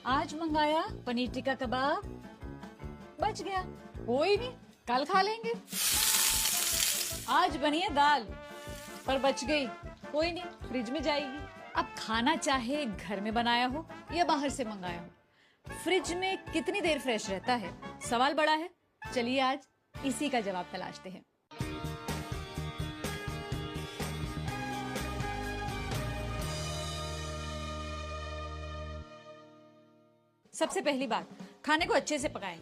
आज मंगाया पनीर टिक्का कबाब, बच गया, कोई नहीं, कल खा लेंगे। आज बनी है दाल, पर बच गई, कोई नहीं, फ्रिज में जाएगी। अब खाना चाहे घर में बनाया हो या बाहर से मंगाया हो, फ्रिज में कितनी देर फ्रेश रहता है, सवाल बड़ा है। चलिए आज इसी का जवाब तलाशते हैं। सबसे पहली बात, खाने को अच्छे से पकाएं।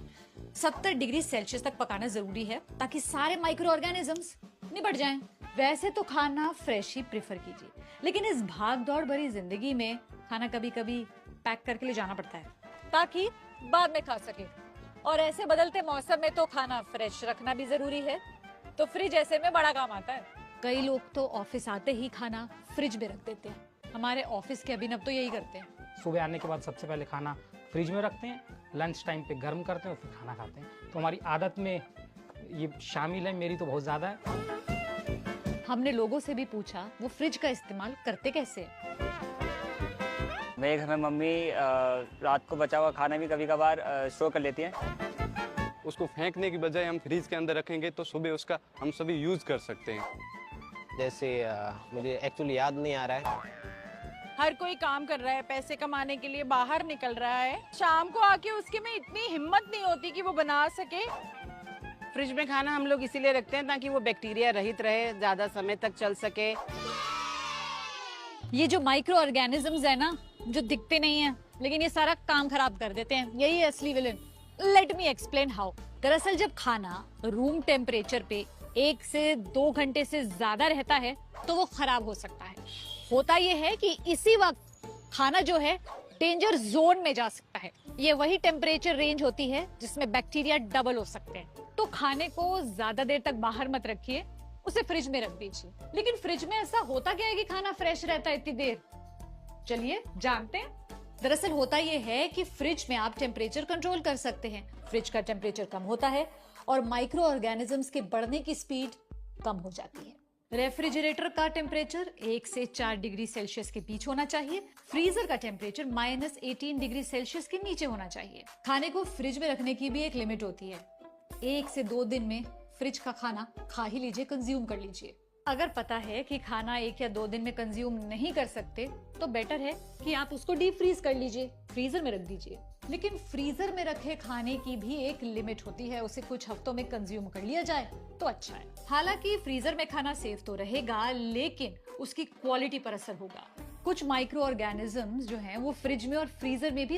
70 डिग्री सेल्सियस तक पकाना जरूरी है ताकि सारे माइक्रो ऑर्गेनिजम्स निपट जाएं। वैसे तो खाना फ्रेश ही प्रेफर कीजिए, लेकिन इस भाग दौड़ भरी जिंदगी में खाना कभी कभी पैक करके ले जाना पड़ता है ताकि बाद में खा सके। और ऐसे बदलते मौसम में तो खाना फ्रेश रखना भी जरूरी है, तो फ्रिज ऐसे में बड़ा काम आता है। कई लोग तो ऑफिस आते ही खाना फ्रिज में रख देते हैं। हमारे ऑफिस के अभिनव तो यही करते हैं। सुबह आने के बाद सबसे पहले खाना फ्रिज में रखते हैं, लंच टाइम पे गर्म करते हैं और फिर खाना खाते हैं। तो हमारी आदत में ये शामिल है, मेरी तो बहुत ज़्यादा है। हमने लोगों से भी पूछा वो फ्रिज का इस्तेमाल करते कैसे हैं। मेरे घर में मम्मी रात को बचा हुआ खाना भी कभी कभार स्टोर कर लेती हैं। उसको फेंकने की बजाय हम फ्रीज के अंदर रखेंगे तो सुबह उसका हम सभी यूज कर सकते हैं। जैसे मुझे एक्चुअली याद नहीं आ रहा है। हर कोई काम कर रहा है, पैसे कमाने के लिए बाहर निकल रहा है, शाम को आके उसके में इतनी हिम्मत नहीं होती कि वो बना सके। फ्रिज में खाना हम लोग इसीलिए रखते हैं ताकि वो बैक्टीरिया रहित रहे, ज्यादा समय तक चल सके। ये जो माइक्रो ऑर्गेनिजम्स है ना, जो दिखते नहीं है लेकिन ये सारा काम खराब कर देते हैं, यही है असली villain. Let me explain how. दरअसल जब खाना रूम टेम्परेचर पे 1 से 2 घंटे से ज्यादा रहता है तो वो खराब हो सकता है। होता ये है कि इसी वक्त खाना जो है डेंजर जोन में जा सकता है। ये वही टेम्परेचर रेंज होती है जिसमें बैक्टीरिया डबल हो सकते हैं। तो खाने को ज्यादा देर तक बाहर मत रखिए, उसे फ्रिज में रख दीजिए। लेकिन फ्रिज में ऐसा होता क्या है कि खाना फ्रेश रहता है इतनी देर? चलिए जानते हैं। दरअसल होता ये है कि फ्रिज में आप टेम्परेचर कंट्रोल कर सकते हैं। फ्रिज का टेम्परेचर कम होता है और माइक्रो ऑर्गेनिजम्स के बढ़ने की स्पीड कम हो जाती है। रेफ्रिजरेटर का टेम्परेचर 1 से 4 डिग्री सेल्सियस के बीच होना चाहिए। फ्रीजर का टेम्परेचर -18 डिग्री सेल्सियस के नीचे होना चाहिए। खाने को फ्रिज में रखने की भी एक लिमिट होती है। 1 से 2 दिन में फ्रिज का खाना खा ही लीजिए, कंज्यूम कर लीजिए। अगर पता है कि खाना 1 या 2 दिन में कंज्यूम नहीं कर सकते तो बेटर है कि आप उसको डीप फ्रीज कर लीजिए, फ्रीजर में रख दीजिए। लेकिन फ्रीजर में रखे खाने की भी एक लिमिट होती है, उसे कुछ हफ्तों में कंज्यूम कर लिया जाए तो अच्छा है। हालांकि फ्रीजर में खाना सेफ तो रहेगा, लेकिन उसकी क्वालिटी पर असर होगा। कुछ माइक्रो ऑर्गेनिजम्स जो हैं वो फ्रिज में और फ्रीजर में भी